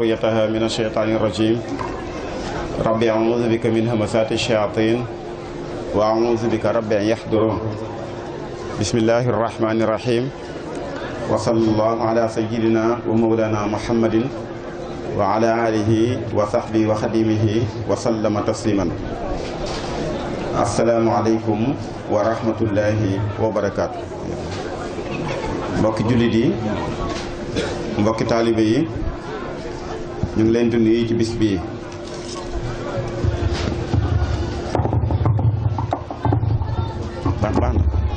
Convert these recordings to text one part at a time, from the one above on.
ذريتها من الشيطان الرجيم ربي أعوذ بك من همسات الشياطين وأعوذ بك ربي أن يحضرون بسم الله الرحمن الرحيم وصلى الله على سيدنا ومولانا محمد وعلى آله وصحبه وخديمه وسلم تسليما السلام عليكم ورحمة الله وبركاته mbokki jullit yi mbokki taalibe yi ñu ngi leen di nuyu ci bis bii baax na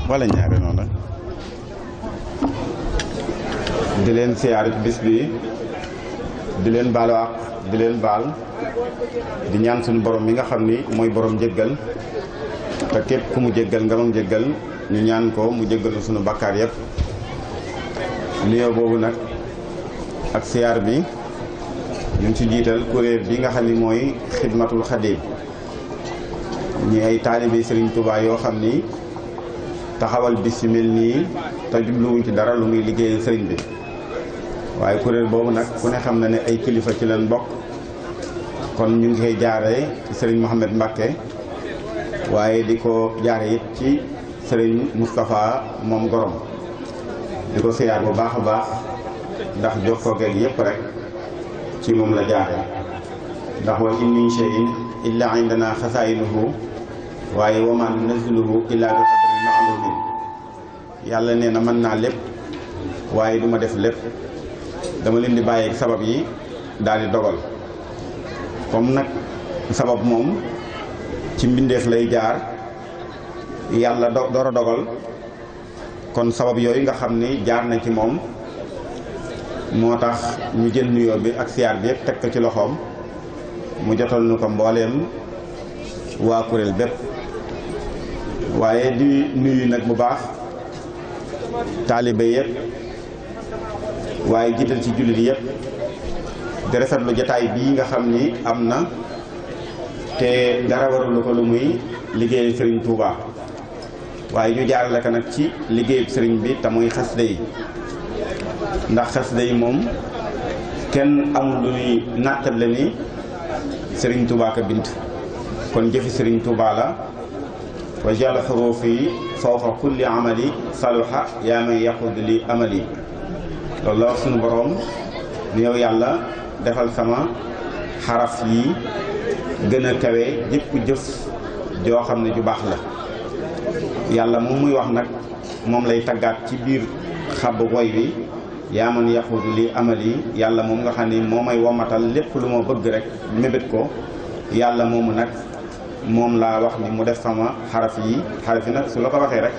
wala ñaare noonu di leen siyaare ci bis bii di leen baalu àq di leen baal di ñaan suñu borom mi nga xam ni mooy borom jéggal te képp ku mu jéggal nga moom jéggal ñu ñaan ko mu jéggal suñu bakkaar yépp nuyoo boobu nag ak siyaar bi ñu ngi ci jiital kuréel bi nga xam ni mooy xidmatul xadim ñi ay taalibe Serigne Touba yoo xam ni taxawal bis yu mel nii te jubluwuñ ci dara lu muy liggéeyal sëriñ bi waaye kuréel boobu nag ku ne xam na ne ay kilifa ci leen bokk kon ñu ngi koy jaaree ci Serigne Mouhamed Mbacke waaye di ko jaare it ci Serigne Moustapha moom gorom di ko siyaar bu baax a baax ndax jokkoo geeg yépp rek ci moom la jaare ndax wa in min shay'in illa indana xasaa'inuhu waaye wa ma nunazziluhu illa bi qadarin ma'lumin yàlla nee na mën naa lépp waaye duma def lépp dama leen di bàyyeeg sabab yi daal di dogal comme nag sabab moom ci mbindeef lay jaar yàlla door a dogal kon sabab yooyu nga xam ni jaar na ci moom moo tax ñu jël nuyoo bi ak siyaar bi yëpp teg ko ci loxoom mu jotal nu ko mbooleem waa kuréel bépp waaye di nuyu nag bu baax taalibe yëpp waaye jiital ci jullit yëpp di rafetlu jataay bii nga xam ni am na te dara warulu ko lu muy liggéey Serigne Touba waaye ñu jaarale ko nag ci liggéeyub sëriñ bi te muy xasida yi ndax xasida yi moom kenn amul lu ñuy nattable ni sëriñ Touba ka bind kon jëfi sëriñ Touba la wa jàll xuruufi fawqa kulli amali saluha yaa may yaqud li amali loolu la wax suñu boroom ni yow yàlla defal sama xaraf yi gën a kawe jëpp jëf joo xam ne ju baax la yàlla moom muy wax nag moom lay taggaat ci biir xabb woy wi yaa man yaxudu li amali yàlla moom nga xam ni moo may womatal lépp lu ma bëgg rek mébét ko yàlla moomu nag moom laa wax ni mu def sama xaraf yi nag su la ko waxee rek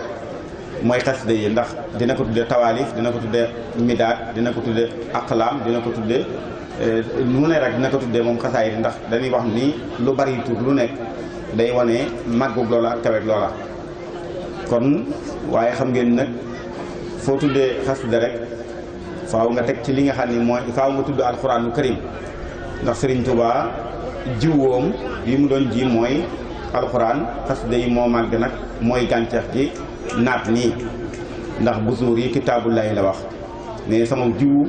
mooy xasida yi ndax dina ko tudde tawaalif dina ko tudde midaad dina ko tudde aqlaam dina ko tudde lu ne rek dina ko tudde moom xasaayid ndax dañuy wax ni lu bari tur lu nekk day wane màggug loola ak kaweeg loola kon waaye xam ngeen nag foo tuddee xasida rek faaw nga teg ci li nga xam ni mooy faaw nga tudd alxuraanu karim ndax Serigne Touba jiwoom yi mu doon ji mooy alxuraan xasida yi moo màgg nag mooy gàncax gi naat nii ndax busuur yi kitaabullaahi la wax ne sama jiwu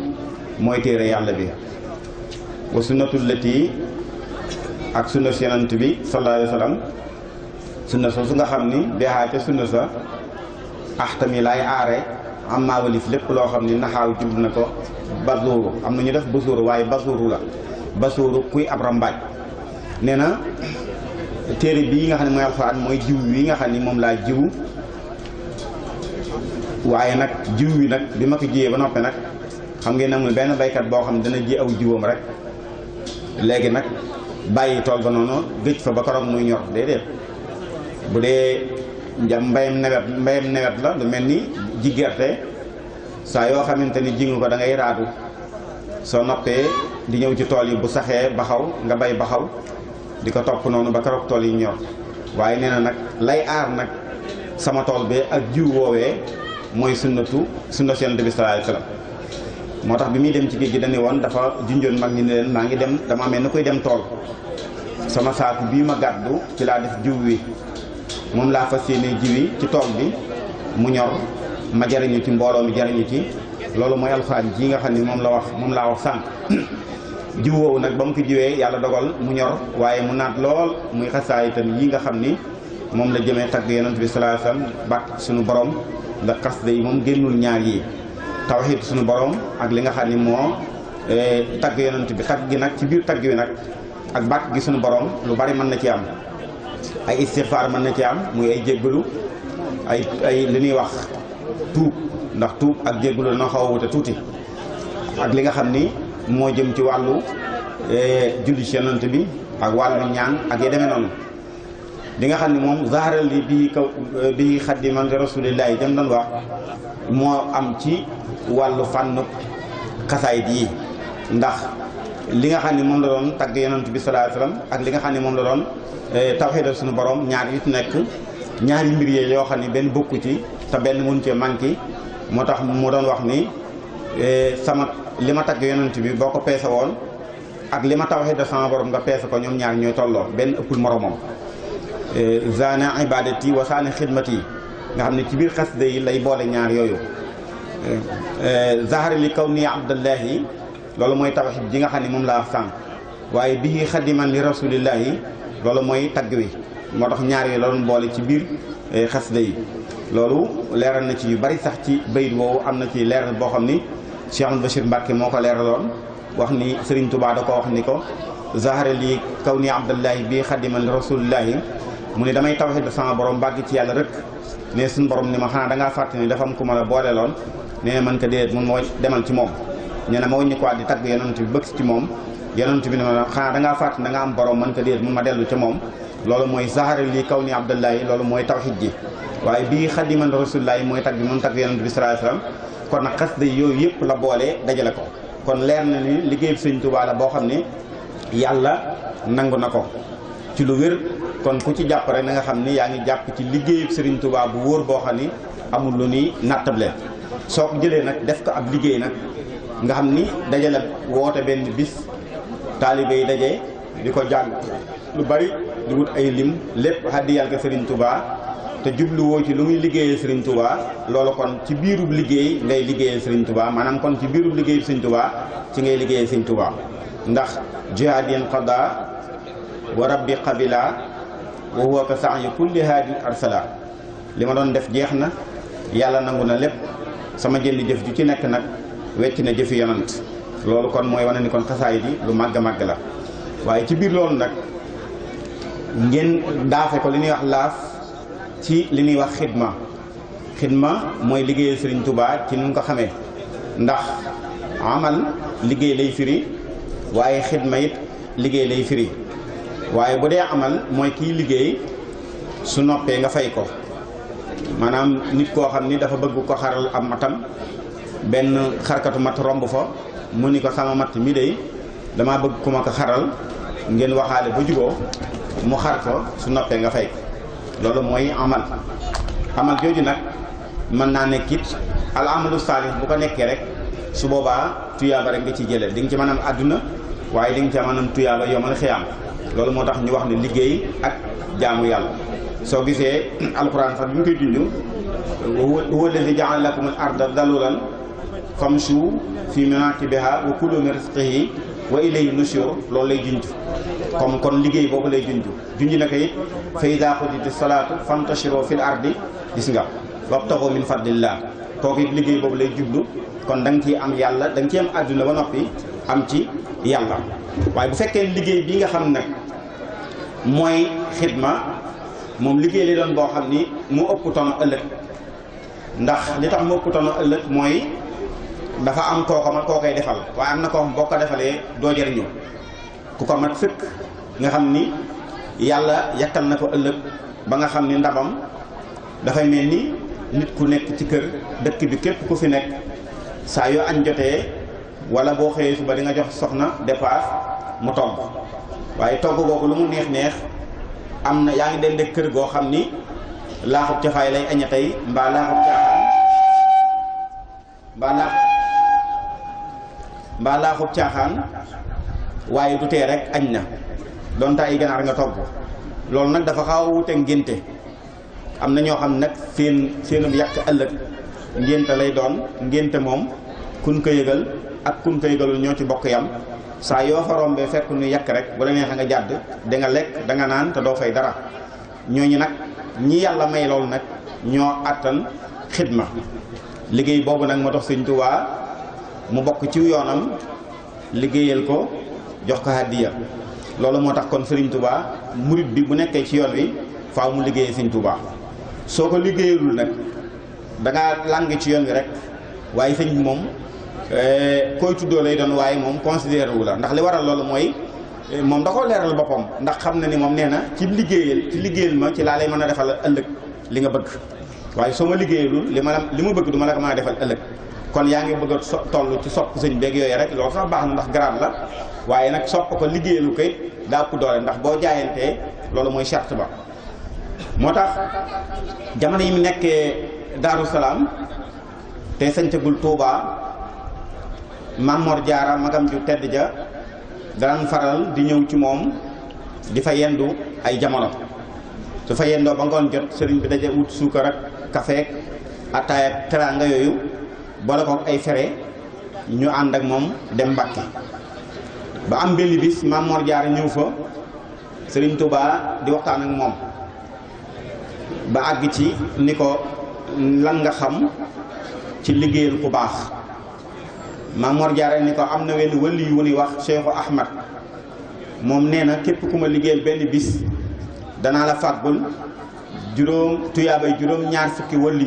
mooy téere yàlla bi wa sunnatullati ak sunna yonent bi sallallahu alayhi wa sallam sunna soo su nga xam ni beexaa ca sunna sa axtami laay aare am maa walif lépp loo xam ni naxaaw jublu na ko basuuru am na ñu def basuuru waaye basuuru la basuuru kuy ab rambaaj nee na téere bii nga xam ne mooy alxuraan mooy jiw wi nga xam ni moom laa jiw waaye nag jiw wi nag bi ma ko jiyee ba noppi nag xam ngeen amul benn baykat boo xam ne dana ji aw jiwam rek léegi nag bàyyi tool ba noonu gëj fa ba keroog muy ñor déedéet bu dee mbayam nawet la lu mel ni ji gerte saa yoo xamante ni ji nga ko da ngay raadu soo noppee di ñëw ci tool yi bu saxee baxaw nga bay baxaw di ko topp noonu ba keroog tool yi ñor waaye nee na nag lay aar nag sama tool bi ak jiw woowee mooy sunna Yonent bi sallallahu alayhi wasallam moo tax bi muy dem ci géej gi dañu woon dafa junjoon mag ñi ne leen maa ngi dem dama mel ni koy dem tool sama saatu bii ma gàddu ci laa def jiw wi moom laa fas yéene jiwi ci tool bi mu ñor ma jariñu ci mbooloo mi jariñu ci loolu mooy alxuraan ji nga xam ne moom laa wax sànq jiw woowu nag ba mu ko jiwee yàlla dogal mu ñor waaye mu naat lool muy xasaay itam yi nga xam ni moom la jëmee tagg yonent bi sallallahu alayhi wasallam bàkk suñu borom ndax xasida yi moom génnul ñaar yi tawxiid suñu borom ak li nga xam ni moo tagg yonent bi tagg gi nag ci biir tagg wi nag ak bàkk gi suñu borom lu bari mën na ci am ay istighfar mën na ci am muy ay jéggalu ay li ñuy wax tuub ndax tuub ak jéggalu dañoo xaw a wute tuuti ak li nga xam ni moo jëm ci wàllu julli ci yonent bi ak wàllu ñaan ak ya demee noonu li nga xam ne moom zaaral li bii xaddiman li rasulillahi dem doon wax moo am ci wàllu fànn xasaayid yi ndax li nga xam ne moom la doon tagg yonent bi sallallahu alayhi wasallam ak li nga xam ne moom la doon tawxiidal suñu borom ñaar yu ci nekk ñaari mbir yee yoo xam ne benn bokku ci te benn mënu cee manqué moo tax mu doon wax ni sama li ma tagg yonent bi boo ko peese woon ak li ma tawxiidal sama borom nga peese ko ñoom ñaar ñooy tolloo benn ëppul moromam zaana ibadati wa saana xidmati nga xam ne ci biir xasida yi lay boole ñaar yooyu zahara li kaw nii abdallahi loolu mooy tawxiid ji nga xam ne moom laa wax sànq waaye bii xadiman li rasulillahi loolu mooy tagg wi moo tax ñaar yi loolu boole ci biir xasida yi loolu leeral na ci yu bari sax ci bayit woowu am na ci leeral boo xam ni Cheikh Bachir Mbacke moo ko leeraloon wax ni Serigne Touba da ko wax ni ko zahara li kaw nii abdallahi bii xadiman li rasulillahi mu ne damay tawxiid sama borom bàgg ci yàlla rek ne suñu borom ni ma xanaa dangaa fàtte ni dafa am ku ma la booleeloon nee na man ko déedéet mun moo demal ci moom nee na ma wëññi ko di tagg yonent bi bëgg ci moom yonent bi ne ma xanaa dangaa fàtte da nga am borom man ko déedéet mun ma dellu ca moom loolu mooy zahara lii kaw ni abdullahi loolu mooy tawxiid ji waaye bii xadiman rasulillahi mooy tagg bi mun tagg yonent bi sallallahu alayhi wasallam kon nag xasida yooyu yëpp la boole dajale ko kon leer na ni liggéey Sëñ Tuubaa la boo xam ne yàlla nangu na ko ci lu wér kon ku ci jàpp rek na nga xam ni yaa ngi jàpp ci liggéeyu Serigne Touba bu wóor boo xam ni amul lu ni nattable soo ko jëlee nag def ko ab liggéey nag nga xam ni dajale woote benn bis taalibe yi daje di ko jàng lu bari di wut ay lim lépp haddiyal ko Serigne Touba te jubluwoo ci lu muy liggéeyee Serigne Touba loolu kon ci biirub liggéey ngay liggéeyee Serigne Touba maanaam kon ci biirub liggéey Serigne Touba ci ngay liggéeyee Serigne Touba ndax jihaadin qada wa rabbi qabila wa huwa ka sa'yi kulli haadin arsala li ma doon def jeex na yàlla nangu na lépp sama jëndi jëf ju ci nekk nag wecc na jëfi yonant loolu kon mooy wane ni kon xasaayid yi lu màgg a màgg la waaye ci biir loolu nag ngeen daafe ko li ñuy wax laaf ci li ñuy wax xidma mooy liggéeyal Serigne Touba ci nu nga ko xamee ndax amal liggéey lay firi waaye xidma it liggéey lay firi waaye bu dee amal mooy kiy liggéey su noppee nga fay ko maanaam nit koo xam ni dafa bëgg ko xaral am matam benn xarkatu mat romb fa mu ni ko sama matt mi dey damaa bëgg ku ma ko xaral ngeen waxaale ba juboo mu xar ko su noppee nga fay ko loolu mooy amal jooju nag mën naa nekk it al amalu saalih bu ko nekkee rek su boobaa tuyaaba rek nga ci jëlee di nga ci mën a am àdduna waaye di nga ci mën a am tuyaaba yawmal xiyaam loolu moo tax ñu wax ne liggéey ak jaamu yàlla soo gisee alquran sax bi mu koy junj huwa allazi ja'ala lakum al arda dalulan famshu fi manakibiha wa kulu min rizqihi wa ilayhi nushur loolu lay junj comme kon liggéey boobu lay junj na ko it fa iza qudiyati salaatu fantashiru fil ardi gis nga wabtaghu min fadlillah kooku it liggéey boobu lay jublu kon da nga ciy am yàlla da nga ciy am àdduna ba noppi am ci yàlla waaye bu fekkee liggéey bi nga xam nag mooy xidma moom liggéey li doon boo xam ni mu ëpp tono ëllëg ndax li tax mu ëpp tono ëllëg mooy dafa am koo koy defal waaye am na koo xam boo ko defalee doo jëriñu ku ko mat sëkk nga xam ni yàlla yakkal na ko ëllëg ba nga xam ni ndabam dafay mel ni nit ku nekk ci kër dëkk bi képp ku fi nekk saa yoo añ jotee wala boo xëyee suba di nga jox soxna dépasse mu togg waaye togg googu lu mu neex neex am na yaa ngi den de kër goo xam ni laaxub cafaay lay aña tey mbaa laaxub caaxaan mbaa laaxub caaxaan waaye du tee rek añ na donte ay ganaar nga togg loolu nag dafa xaw a wute ngénte am na ñoo xam nag seenum yàq ëllëg ngénte lay doon ngénte moom kun ko yëgal ak kun ko yëgalul ñoo ci bokk yam saa yoo fa rombee fekk nu yàq rek bu la neexee nga jàdd da nga lekk da nga naan te doo fay dara ñooñu nag ñi yàlla may loolu nag ñoo attan xidma liggéey boobu nag moo tax Sëñ Tuubaa mu bokk ci yoonam liggéeyal ko jox ko hàddiya loolu moo tax kon Sëriñ Tuubaa murit bi bu nekkee ci yoon wi faaw mu liggéeyee Sëñ Tuubaa soo ko liggéeyalul nag dangaa làng ci yoon wi rek waaye sëñ bi moom koy tuddoo lay doon waaye moom considéré wu la ndax li waral loolu mooy moom da ko leeral boppam ndax xam na ni moom nee na ci liggéeyal ma ci laa lay mën a defal ëllëg li nga bëgg waaye soo ma liggéeyalul li ma bëgg du ma la ko mën a defal ëllëg kon yaa ngi bëgg a toll ci sopp sëñ beeg yooyu rek loolu sax baax na ndax garaat la waaye nag sopp ko liggéeyalu koy daa ëpp doole ndax boo jaayantee loolu mooy charte ba moo tax jamono yi mu nekkee Daaru Salaam te sañtagul Tuubaa Maam Mor Jaara magam ju tedd ja daan faral di ñëw ci moom di fa yendu ay jamono su fa yendoo ba ngoon jot sëriñ bi daje wut suukar ak kafeek ataaya ak teraanga yooyu boole ko ay fere ñu ànd ak moom dem Mbàkke ba am benn bis Maam Mor Jaara ñëw fa sëriñ Tuubaa di waxtaan ak moom ba àgg ci ni ko lan nga xam ci liggéeyal ku baax Maam Mor Jaara ni ko am na wenn wëli yu ni wax Cheikhu Ahmad moom nee na képp ku ma liggéeyal benn bis danaa la fàggul tuyaabay juróom ñaar fukki wëli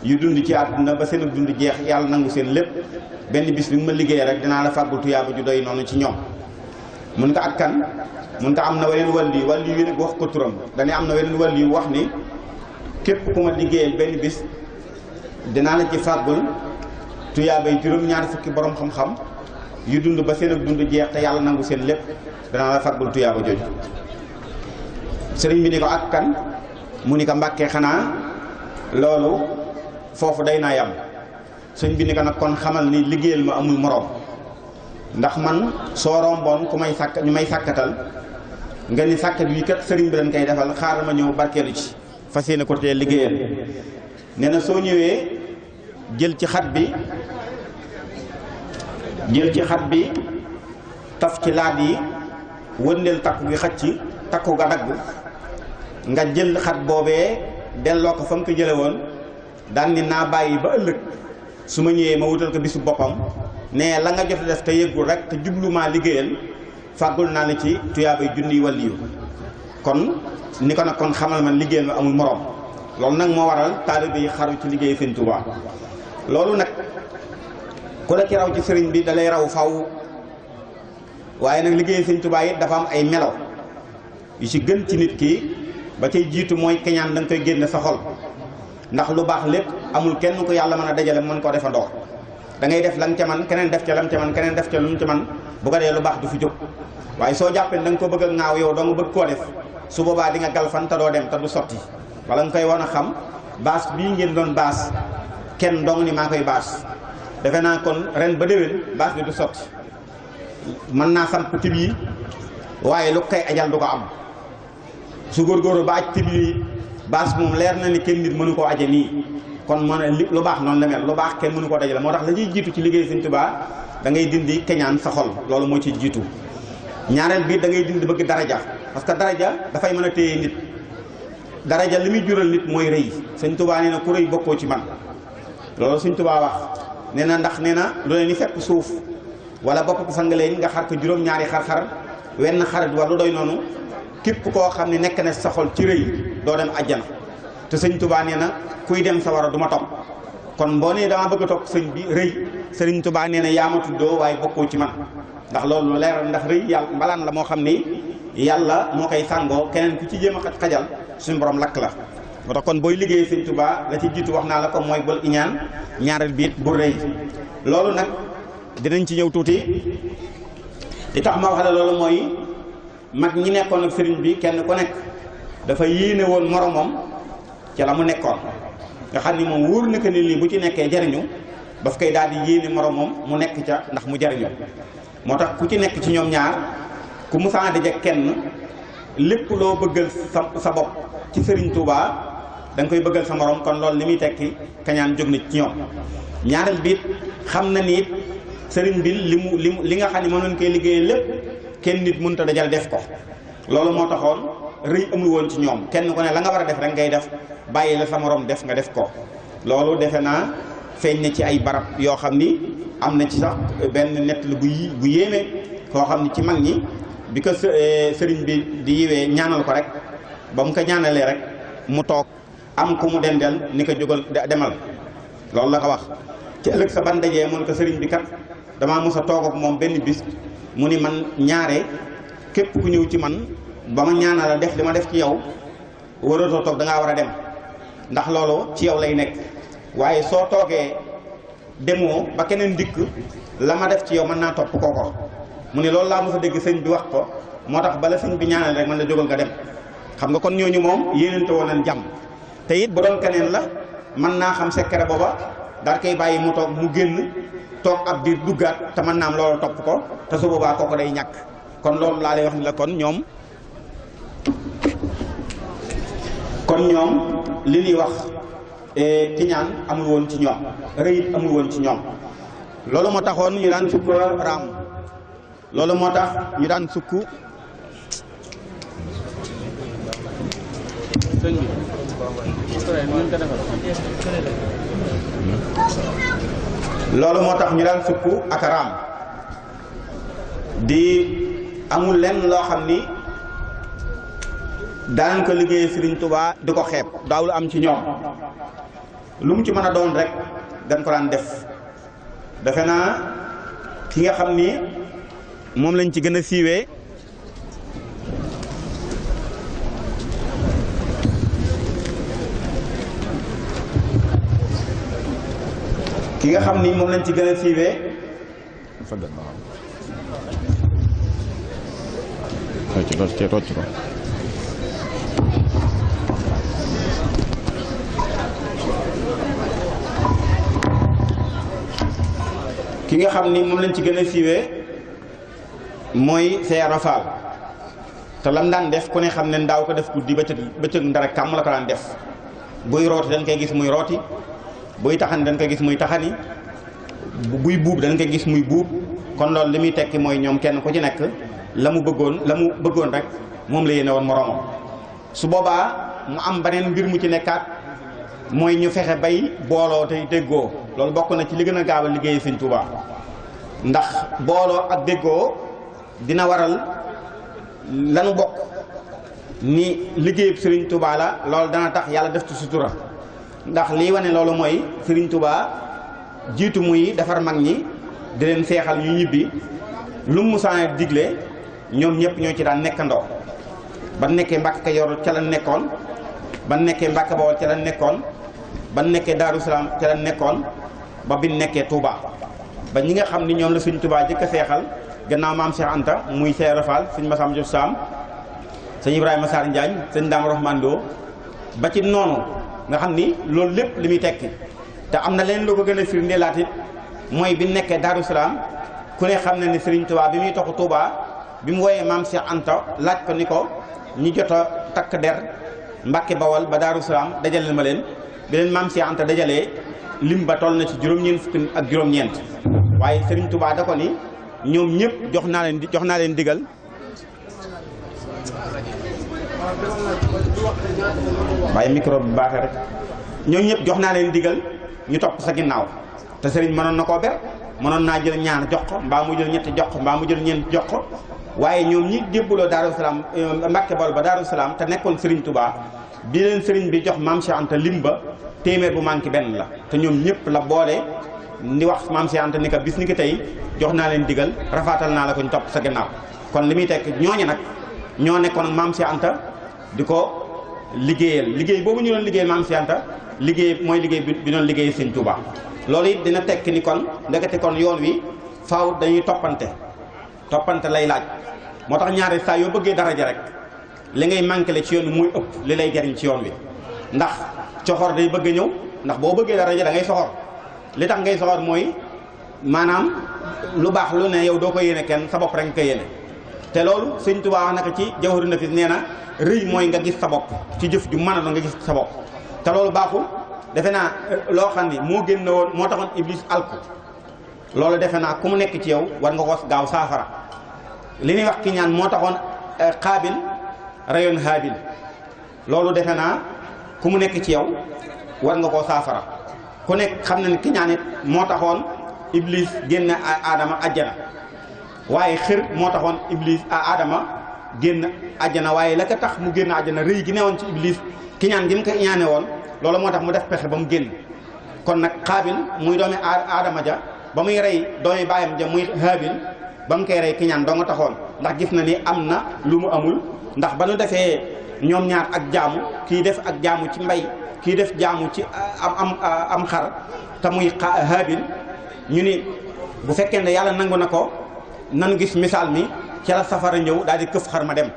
yu dund ci àdduna ba seen dund jeex yàlla nangu seen lépp benn bis bi nga ma liggéeyee rek dinaa la fàggul tuyaaba ju doy noonu ci ñoom mun ko ak kan mun ko am na weneen wàlli yu nag wax ko turam dañuy am na weneen wàlli yu wax ni képp ku ma liggéeyal benn bis dinaa la ci fàggul tuyaabay juróom-ñaari fukki borom xam-xam yu dund ba seen ak dund jeex te yàlla nangu seen lépp danaa la fàggul tuyaaba jooju sëriñ bi ni ko ak kan mu ni ko Mbàkke xanaa loolu foofu day naa yam sëriñ bi ni ko nag kon xamal ni liggéeyal ma amul moroom ndax man soo romboon ku may sàkk ñu may sàkkatal nga ni sàkkat wi kat sëriñ bi dañ koy defal xaaral ma ñëw barkeelu ci fas yéene ko tee liggéeyal nee na soo ñëwee jël ci xat bi taf ci laat yi wëndeel takku gi xaj ci takku ga dagg nga jël xat boobee delloo ko fa nga ko jële woon daan ni naa bàyyi ba ëllëg su ma ñëwee ma wutal ko bisu boppam ne la nga jot a def te yëggul rek te jublumaa liggéeyal fàggul naa la ci tuyaabay junniy waliyu kon ni ko nag kon xamal man liggéeyal ma amul moroom loolu nag moo waral taalibe yi xaru ci liggéey Sëñ Tuubaa loolu nag ku la ci raw ci sëriñ bi dalay raw faw waaye nag liggéey Sëñ Tuubaa it dafa am ay melo yu ci gën ci nit ki ba cay jiitu mooy keñaan da nga koy génne sa xol ndax lu baax lépp amul kenn ko yàlla mën a dajale mën koo defandoo da ngay def lan ca man keneen def ca lam ca man keneen def ca lu mu ca man bu ko dee lu baax du fi jóg waaye soo jàppee da nga ko bëgg a ŋaaw yow doo nga bëgg koo def su boobaa di nga galfan te doo dem te du sotti wala nga koy wan a xam baas bii ngeen doon baas kenn dong ni maa koy baas defe naa kon ren ba déwén baas bi du sotti mën naa samp tib yi waaye lu koy ajal du ko am su góorgóorlu ba aj tib yi baas moom leer na ni kenn nit mënu koo aje nii kon mën lu baax noonu la mel lu baax kenn mënu koo dajale moo tax la ñuy jiitu ci liggéey Sëñ Tuubaa da ngay dindi keñaan sa xol loolu moo ci jiitu ñaareel bi da ngay dindi bëgg daraja parce que daraja dafay mën a téye nit daraja li muy jural nit mooy rëy Sëñ Tuubaa nee na ku rëy bokkoo ci man loolu Sëñ Tuubaa wax nee na ndax nee na lu ne ni fekk suuf wala bopp ko sangaleen nga xar ko juróom-ñaari xar-xar wenn xarit war lu doy noonu képp koo xam ne nekk na sa xol ci rëy doo dem àjjana te Sëñ Tuubaa nee na kuy dem sa war a du ma topp kon boo nee dama bëgg a topp sëñ bi rëy Sëriñ Tuubaa nee na yaa ma tuddoo waaye bokkoo ci man ndax loolu lu leeral ndax rëy yàlla mbalaan la moo xam ni yàlla moo koy sàngoo keneen ku ci jéem a xajal suñu borom lakk la moo tax kon booy liggéey Sëñ Tuubaa la ci jiitu wax naa la ko mooy bul iñaan ñaareel biit bu rëy loolu nag dinañ ci ñëw tuuti li tax ma wax la loolu mooy mag ñi nekkoon ak sëriñ bi kenn ku nekk dafa yéene woon moromam ca la mu nekkoon nga xam ni moom wóor na ko ni lii bu ci nekkee jariñu daf koy daal di yéene moromam mu nekk ca ndax mu jariñu moo tax ku ci nekk ci ñoom ñaar ku musaa daje kenn lépp loo bëggal sa bopp ci Sëriñ Tuubaa da nga koy bëggal sa morom kon loolu li muy tekki kañaan jóg na ci ñoom ñaareel biit xam na ni sëriñ bi li nga xam ne moom lañ koy liggéeyee lépp kenn nit mënut a dajal def ko. loolu moo taxoon rëy amul woon ci ñoom kenn ku ne la nga war a def rek ngay def bàyyi la sa morom def nga def ko. loolu defe naa feeñ na ci ay barab yoo xam ni am na ci sax benn nett lu bu yéeme koo xam ni ci mag ñi bi ko sëriñ bi di yiwee ñaanal ko rek ba mu ko ñaanalee rek mu toog am ku mu dendeel ni ko jógal demal loolu la ko wax. ci ëllëg sa ban dajee mun ko sëriñ bi kat damaa mos a toog ak moom benn bis mu ni man ñaare képp ku ñëw ci man ba ma ñaanal def li ma def ci yow waratoo toog da ngaa war a dem ndax loolu ci yow lay nekk waaye soo toogee demoo ba keneen dikk la ma def ci yow mën naa topp kooko mu ne loolu laa mos a dégg sëñ bi wax ko moo tax bala sëñ bi ñaanal rek man la jógal nga dem. xam nga kon ñooñu moom yéenante woon nañ jàmm te it bu doon keneen la mën naa xam secret booba daal koy bàyyi mu toog mu génn toog ab diir duggaat te mën naa am loolu topp ko te su boobaa kooku day ñàkk. kon loolu laa lay wax ni la kon ñoom li ñuy wax kiñaan amul woon ci ñoom rëyit amul woon ci ñoom. loolu moo taxoon ñu daan sukk raam loolu moo tax ñu daan sukk ak raam di amul lenn loo xam ni daan ko liggéey Serigne Touba di ko xeeb daawul am ci ñoom lu mu ci mën a doon rek dañ ko daan def. defe naa ki nga xam ni moom lañ ci gën a siiwee mooy Seex Rafaal te lam daan def ku ne xam ne daaw ko def guddi bëccëg ndara kàmm la ko daan def buy rooti dañ koy gis muy rooti buy taxani dañ koy gis muy taxani buy buub dañ koy gis muy buub kon loolu li muy tekki mooy ñoom kenn ku ci nekk la mu bëggoon rek moom la yéene woon moroomam. su boobaa mu am beneen mbir mu ci nekkaat mooy ñu fexe bay booloo tey déggoo loolu bokk na ci li gën a gaaw a liggéey Sëñ Tuubaa ndax booloo ak déggoo dina waral lanu bokk ni liggéeyub Sëriñ Tuubaa la loolu dana tax yàlla def ci sutura ndax lii wane loolu mooy Sëriñ Tuubaa jiitu muy defar mag ñi di leen seexal ñu ñibbi lu mu musaane digle ñoom ñëpp ñoo ci daan nekkandoo ba nekkee Mbàkke Kajoor ca la nekkoon ba nekkee Mbàkke Bawol ca la nekkoon ba nekkee Daaru Salaam ca la nekkoon ba bi nekkee Touba ba ñi nga xam ni ñoom la Sëriñ Tuubaa jëkk a seexal gannaaw maam Cheikh Anta muy Seex Rafal sëñ Masamba Diop Sam sëñ Ibrahima Sarr Njaañ sëñ Daam Rahman Lo ba ci noonu nga xam ni loolu lépp li muy tekki te am na leen loo ko gën a firndeelaat it mooy bi nekkee Daaru Salaam ku ne xam ne ni Sëriñ Tuubaa bi muy toxu Touba bi mu wooyee maam Cheikh Anta laaj ko ni ko ñi jot a takk der Mbàkke Bawal ba Daaru Salaam dajale ma leen bi leen maam Cheikh Anta dajalee lim ba toll na ci juróom-ñeent fukk ak juróom-ñeent waaye Sëriñ Tuubaa da ko ni ñoom ñëpp jox naa leen digal waaye micro bi baaxee rek ñoom ñëpp jox naa leen digal ñu topp sa ginnaaw te sëriñ mënoon na koo ber mënoon naa jël ñaar jox ko mbaa mu jël ñetti jox ko mbaa mu jël ñeent jox ko waaye ñoom ñi débbaloo Daaru Salaam Mbàkke Bawol ba Daaru Salaam te nekkoon Sëriñ Tuubaa bi leen sëriñ bi jox maam Cheikh Anta lim ba téeméer bu manqué benn la te ñoom ñëpp la boole ni wax maam Cheikh Anta ni ko bis ni ki tey jox naa leen digal rafaatal naa la ko ñu topp sa gannaaw kon li muy tekk ñooñu nag ñoo nekkoon ak maam Cheikh Anta di ko liggéeyal liggéey boobu ñu doon liggéeyal maam Cheikh Anta liggéey mooy liggéey bi doon liggéey Sëriñ Tuubaa loolu it dina tekk ni kon ndekete kon yoon wi faaw dañuy toppante lay laaj moo tax ñaari saa yoo bëggee daraja rek li ngay manqué ci yoon wi muy ëpp li lay jariñ ci yoon wi ndax coxor day bëgg a ñëw ndax boo bëggee daraja da ngay soxor li tax ngay soxor mooy maanaam lu baax lu ne yow doo ko yéene kenn sa bopp rek nga ko yéene te loolu Sëriñ Tuubaa wax naka ci Jawharu Nafis nee na rëy mooy nga gis sa bopp ci jëf ju mën a doon nga gis sa bopp te loolu baaxul defe naa loo xam ni moo génn woon moo taxoon Iblis alku loolu defe naa ku mu nekk ci yow war nga ko gaaw saafara li ñuy wax kiñaan moo taxoon Qaabil rayoon Haabil loolu defe naa ku mu nekk ci yow war nga koo saafara ku nekk xam na ne kiñaan it moo taxoon Iblis génn Adama àjjana waaye xër moo taxoon Iblis Adama génn àjjana waaye la ko tax mu génn àjjana rëy gi newoon ci Iblis kiñaan gi mu ko iñaane woon loolu moo tax mu def pexe ba mu génn kon nag Qaabil muy doomi Adama ja ba muy rey doomi baayam ja muy Haabil ba mu koy rey kiñaan doo nga taxoon ndax gis na ni am na lu mu amul ndax ba nu defee ñoom ñaar ak jaamu kii def ak jaamu ci mbay kii def jaamu ci am xar te muy Haabil ñu ni bu fekkee ne yàlla nangu na ko nanu gis misaal mi ca la safara ñëw daal di këf xar ma dem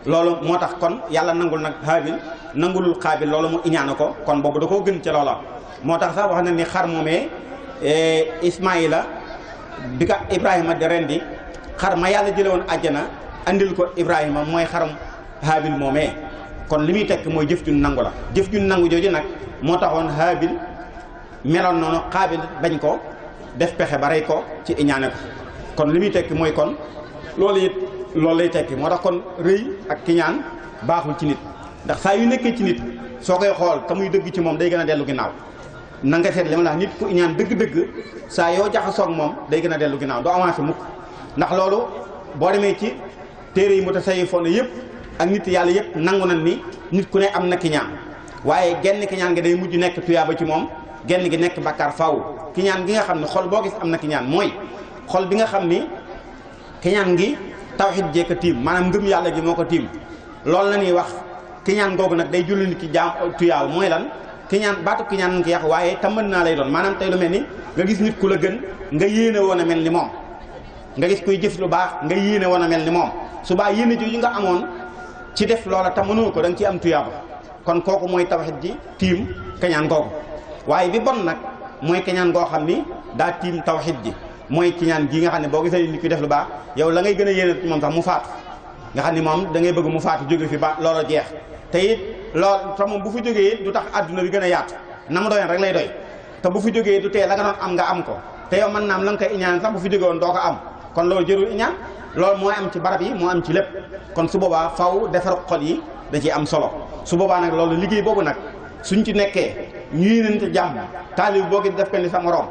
loolu moo tax kon yàlla nangul nag Haabil nangulul Qaabil loolu mu iñaana ko kon boobu da koo gën ca loola moo tax sax wax na ni xar moomee Ismaayila bi ka Ibrahima di rendi xar ma yàlla jële woon àjjana andil ko Ibrahima mooy xaram Haabil moomee kon li muy tekk mooy jëf ju nangu la jëf ju nangu jooju nag moo taxoon Haabil meloon noonu Qaabil bañ ko def pexe ba rey ko ci iñaane ko kon li muy tekki mooy kon loolu it loolu lay tekki moo tax kon rëy ak kiñaan baaxul ci nit ndax saa yu nekkee ci nit soo koy xool te muy dëgg ci moom day gën a dellu ginnaaw na nga seet li ma la nit ku iñaan dëgg-dëgg saa yoo jaxasoog moom day gën a dellu ginnaaw doo avancé mukk ndax loolu boo demee ci téere yi mutasawwifoon yëpp ak nit yàlla yëpp nangu na ni nit ku ne am na kiñaan waaye genn kiñaan gi day mujj nekk tuyaaba ci moom genn gi nekk bakkaar faaw kiñaan gi nga xam ne xol boo gis am na kiñaan mooy xol bi nga xam ni kiñaan gi tawhid jeeka tiim maanaam ngëm yàlla gi moo ko tiim loolu la ñuy wax kiñaan googu nag day julli nit ki jaam tuyaal mooy lan kiñaan baatu kiñaan nañ ko yàq waaye tam mën naa lay doon maanaam tey lu mel ni nga gis nit ku la gën nga yéene woon a mel ni moom nga gis kuy jëf lu baax nga yéene woon a mel ni moom subaa yéene jooju nga amoon ci def loola te mënoo ko da nga ciy am tuyaaba kon kooku mooy tawhid ji tiim kiñaan googu waaye bi bon nag mooy kiñaan goo xam ni daa tiim tawhid ji mooy kiñaan gii nga xam ne boo gisee nit kuy def lu baax yow la ngay gën a yéene moom sax mu faatu nga xam ni moom da ngay bëgg mu faatu jóge fi ba loola jeex te it loolu te moom bu fi jógee it du tax adduna bi gën a yaatu na mu doyoon rek lay doy te bu fi jógee du tee la nga doon am nga am ko te yow mën naam la nga koy iñaan sax bu fi jógee woon doo ko am kon loolu jërul iñaan loolu moo am ci barab yi moo am ci lépp kon su boobaa faw defar xol yi da ciy am solo su boobaa nag loolu liggéey boobu nag suñ ci nekkee ñu yéenante jàmm taalib boo gi def ko ni sa morom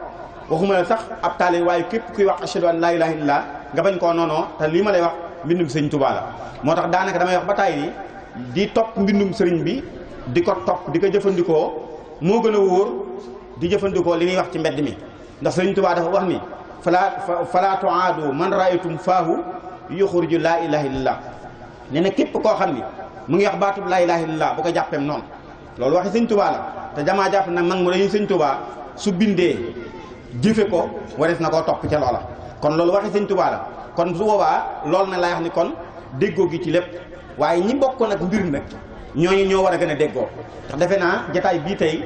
waxuma la sax ab taalib waaye képp kuy wax ashhadu an laa ilaaha illallaah nga bañ koo noonoo te lii ma lay wax mbindum sëñ Tuubaa la moo tax daanaka damay wax ba taay ni di topp mbindum sëriñ bi di ko topp di ko jëfandikoo moo gën a wóor di jëfandikoo li ñuy wax ci mbedd mi ndax sëriñ Tuubaa dafa wax ni fala tuaadu man raaytum faahu yuxuriju laa ilaaha illallaah nee na képp koo xam ni mu ngi wax baatub laa ilaaha illallaah bu ko jàppeem noonu loolu waxi sëñ Tuubaa la te jamaa jàpp nag mag mu dañuy sëñ Tuubaa su bindee jëfe ko warees na koo topp ca loola kon loolu waxi sëñ Tuubaa la kon su boobaa loolu nag lay wax ni kon déggoo gi ci lépp waaye ñi bokk nag mbir nag ñooñu ñoo war a gën a déggoo ndax defe naa jataay bii tey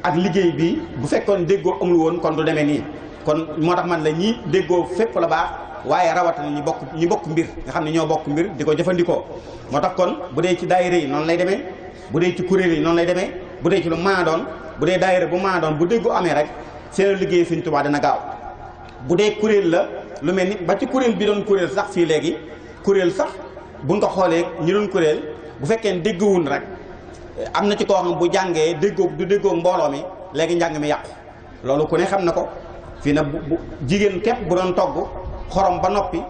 ak liggéey bi bu fekkoon déggoo amul woon kon du demee nii kon moo tax man la ñi déggoo fépp la baax waaye rawatina ñi bokk mbir nga xam ne ñoo bokk mbir di ko jëfandikoo moo tax kon bu dee ci daayira yi noonu lay demee bu dee ci kuréel yi noonu lay demee bu dee ci lu maa doon bu dee daayira bu maa doon bu déggoo amee rek seen liggéey Sëñ Tuubaa dina gaaw bu dee kuréel la lu mel ni ba ci kuréel bi doon kuréel sax fii léegi kuréel sax buñ ko xoolee ñi doon kuréel bu fekkee déggoowun rek am na ci koo xam bu jàngee déggoo du déggoo mbooloo mi léegi njàng mi yàqu loolu ku ne xam na ko fii nag bu jigéen képp bu doon togg xorom ba noppi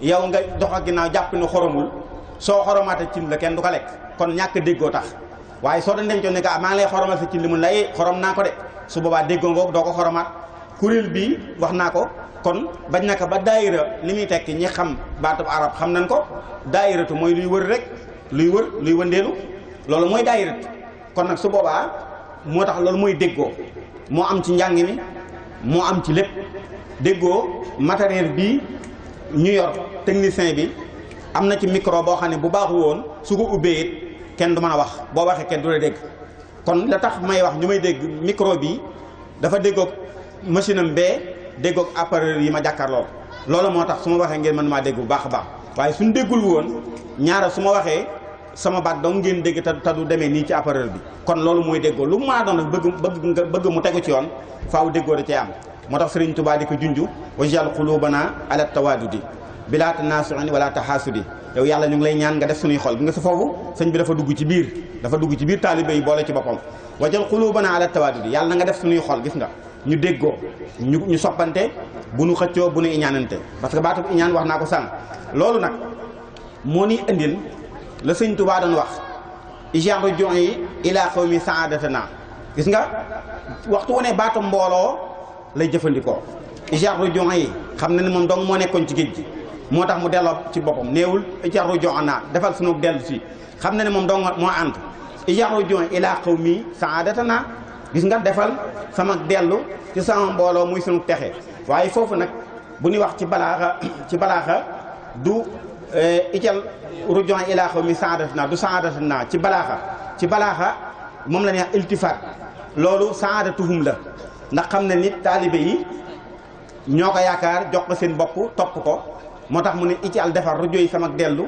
yow nga dox ak ginnaaw jàpp ni xoromul soo xoromaate cin la kenn du ko lekk kon ñàkk déggoo tax waaye soo doon dencoon ne que maa ngi lay xoromal sa cin li mun lay xorom naa ko de su boobaa déggoo ngoog doo ko xoromaat kuréel bi wax naa ko kon bañ na ko ba daayira li muy tekki ñi xam baatub arab xam nañ ko daayiratu mooy luy wër rek luy wëndeelu loolu mooy daayiratu kon nag su boobaa moo tax loolu mooy déggoo moo am ci njàng mi moo am ci lépp déggoo matériel bi ñu yor technicien bi am na ci micro boo xam ne bu baaxu woon su ko ubbee it kenn du mën a wax boo waxee kenn du la dégg kon la tax may wax ñu may dégg micro bi dafa déggoog machine am bee déggoog appareil yi ma jàkkaarloo loolu moo tax su ma waxee ngeen mën maa dégg bu baax a baax waaye suñ déggul woon ñaara su ma waxee sama baat dong ngeen dégg te du demee nii ci appareil bi kon loolu mooy déggoo lu maa doon nag bëgg mu tegu ci yoon faaw déggoo da cee am moo tax Sëriñ Tuubaa di ko junju wajal qulubana ala tawadudi bila tanasu'in wala tahasudi yow yàlla ñu ngi lay ñaan nga def suñuy xol bi nga sa foofu sëñ bi dafa dugg ci biir taalibe yi boole ci boppam wajal qulubana ala tawadudi yàlla na nga def suñuy xol gis nga ñu déggoo ñu soppante bu nu xëccoo bu nu iñaanante parce que baatub iñaan wax naa ko sànq loolu nag moo ni indil la sëñ Tuubaa doon wax ijaru jon yi ila qawmi saadatana gis nga waxtu wu ne baatum mbooloo lay jëfandikoo ijaru jon yi xam na ne moom dong moo nekkoon ci géej gi moo tax mu delloo ci boppam néewul ijaru jon naa defal sunu dellu si xam na ne moom dong moo ànd ijaru jon ila qawmi saadatana gis nga defal sama dellu ci sama mbooloo muy sunu texe waaye foofu nag bu ñuy wax ci balaaxa du ijal rujon ila qawmi saadatana du saadatana ci balaaxa moom la ñuy wax iltifaat loolu saadatuhum la ndax xam ne nit taalibe yi ñoo ko yaakaar jox ko seen bopp topp ko moo tax mu ne ijal defar rujo yi sama dellu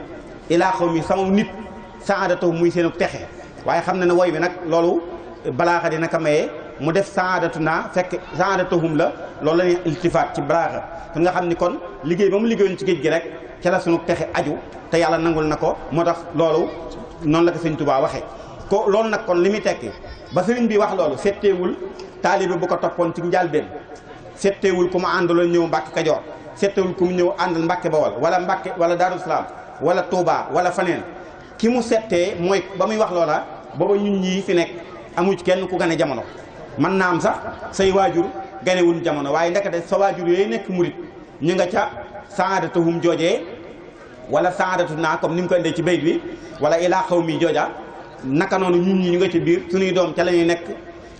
ila qawmi sama nit saadatuhum muy seenu texe waaye xam na ne woy bi nag loolu balaaxa dina ko maye mu def saadatuna fekk saadatuhum la loolu la ñuy iltifaat ci balaaxa kon nga xam ni kon liggéey ba mu liggéeyoon ci géej gi rek ca la sunu texe aju te yàlla nangul na ko moo tax loolu noonu la ko sëñ Tuubaa waxee ko loolu nag kon li muy tekki ba sëriñ bi wax loolu setteewul taalibe bu ko toppoon ci njàlbeen setteewul ku mu àndaloon ñëw Mbàkke Kajoor setteewul ku mu ñëw àndal Mbàkke Bawol wala Daaru Salaam wala Touba wala faneen ki mu settee mooy ba muy wax loola booba ñun ñii fi nekk amu ci kenn ku gane jamono man naa am sax say waajur ganewuñ jamono waaye ndekete sa waajur yooyu nekk murit ñu nga ca saadatuhum joojee wala saadatu naa comme ni mu ko indee ci bayt bi wala ilaa xaw mi jooja naka noonu ñun ñi ñu nga ci biir suñuy doom ca la ñuy nekk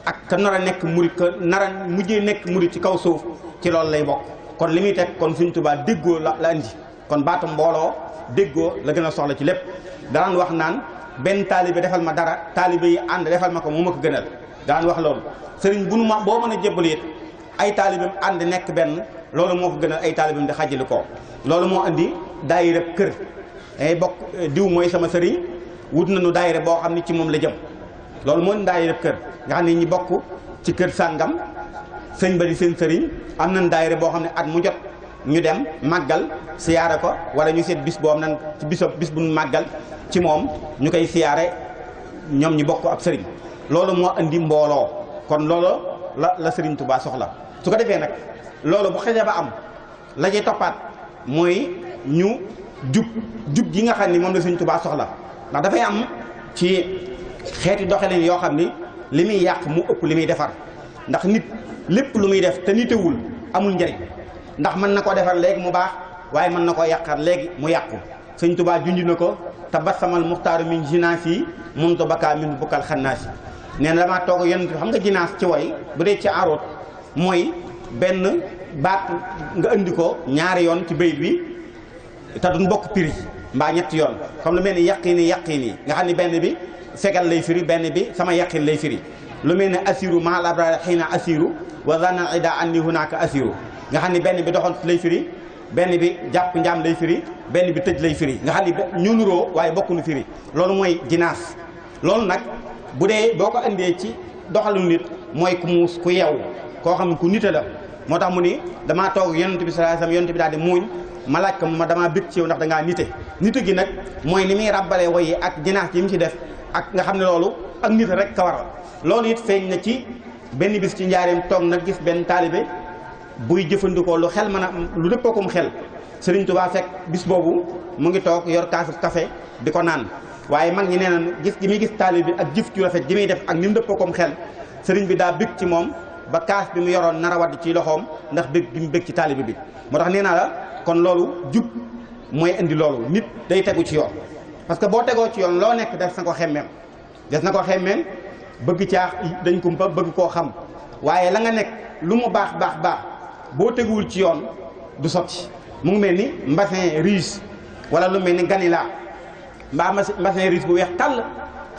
ak ka nar a nekk murit ka nar a mujjee nekk murit ci kaw suuf ci loolu lay bokk kon li muy teg kon Sëñ Tuubaa déggoo la indi kon baatu mbooloo déggoo la gën a soxla ci lépp daan wax naan benn taalibe defal ma dara taalibe yi ànd defal ma ko moo ma ko gënal daan wax loolu sëriñ bu nu ma boo mën a jébbal it ay taalibeem ànd nekk benn loolu moo ko gënal ay taalibeem di xajali ko loolu moo andi daayira kër ay bokk diw mooy sama sëriñ wut nañu daayira boo xam ne ci moom la jëm loolu moo daayira kër nga xam ne ñi bokk ci kër sàngam sëñ ba di seen sëriñ am nañ daayira boo xam ne at mu jot ñu dem màggal siyaare ko wala ñu seet bis boobu nan ci bis bu ñu màggal ci moom ñu koy siyaare ñoom ñi bokk ab sëriñ loolu moo andi mbooloo kon loolu la Sëriñ Tuubaa soxla su ko defee nag loolu bu xëjee ba am la cay toppaat mooy ñu jub gi nga xam ni moom la Sëriñ Tuubaa soxla ndax dafay am ci xeeti doxalin yoo xam ni li muy yàq mu ëpp li muy defar ndax nit lépp lu muy def te nitewul amul njëriñ ndax mën na koo defar léegi mu baax waaye mën na koo yàqaat léegi mu yàqu Sëriñ Tuubaa junj na ko te basamal muxtaaru min jinaas yi mun to bakkaa min bukkal xannaas yi nee na damaa toog yonent bi xam nga jinaas ci way bu dee ci aroot mooy benn baat nga indi ko ñaari yoon ci bayit bi te duñ bokk prix mbaa ñetti yoon comme lu mel ni yaqini nga xam ni benn bi fegal lay firi benn bi sama yaqin lay firi lu mel ni asiru mahal abrari xiina asiru wa zanna ida anni hunaka asiru nga xam ni benn bi doxoon lay firi benn bi jàpp njaam lay firi benn bi tëj lay firi nga xam ni ñu nuroo waaye bokkuñu firi loolu mooy jinaas loolu nag bu dee boo ko indee ci doxalu nit mooy ku muus ku yeewu koo xam ne ku nite la moo tax mu ni damaa toog yonent bi sallallahu alayhi wasallam yonent bi daal di muuñ ma laaj ko ma damaa bëgg ci yow ndax da ngaa nite gi nag mooy ni muy ràbbalee woy yi ak jinaas yi mu ci def ak nga xam ne loolu ak nite rek ka waral loolu it feeñ na ci benn bis ci njaareem toog nag gis benn taalibe buy jëfandikoo lu xel mën a lu dëppookum xel Sëriñ Tuubaa fekk bis boobu mu ngi toog yor kaasu café di ko naan waaye mag ñi nee na gis gi muy gis taalibe bi ak jëf ju rafet ji muy def ak ni mu dëppookum xel sëriñ bi daa bëgg ci moom ba kaas bi mu yoroon nar a wadd ci loxoom ndax bëgg bi mu bëgg ci taalibe bi moo tax nee naa la kon loolu jub mooy indi loolu nit day tegu ci yoon parce que boo tegoo ci yoon loo nekk des na ko xemmeem bëgg caax dañ ko bëgg koo xam waaye la nga nekk lu mu baax boo teguwul ci yoon du sotti mu ngi mel ni mbassin riche wala lu mel ni ganila mbaa mbassin riche bu weex tàll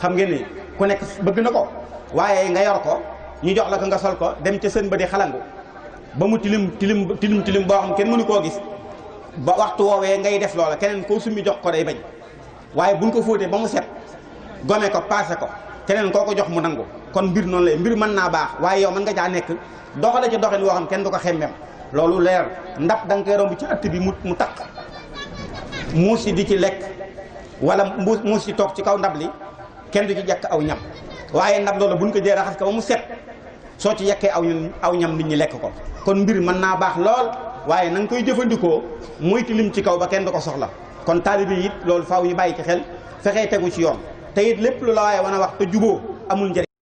xam ngeen ni ku nekk bëgg na ko waaye nga yor ko ñu jox la ko nga sol ko dem ca sën ba di xalangu ba mu tilim boo xam kenn mënu koo gis ba waxtu woowee ngay def loola keneen koo summi jox ko day bañ waaye buñ ko fóotee ba mu set gome ko paase ko keneen koo ko jox mu nangu kon mbir noonu lay mbir mën naa baax waaye yow mën nga caa nekk doxale ci doxin woo xam kenn du ko xemmem loolu leer ndab da nga koy romb ci ëtt bi mu takk muus yi di ci lekk wala muus yi toog ci kaw ndab li kenn du ci jekk aw ñam waaye ndab loolu buñ ko jee raxas ko ba mu set soo ci yekkee aw ñam nit ñi lekk ko kon mbir mën naa baax lool waaye na nga koy jëfandikoo muy tilim ci kaw ba kenn du ko soxla kon taalibe yi it loolu faaw ñu bàyyi ci xel fexee tegu ci yoon te it lépp lu la waaye wan a wax te juboo amul njëriñ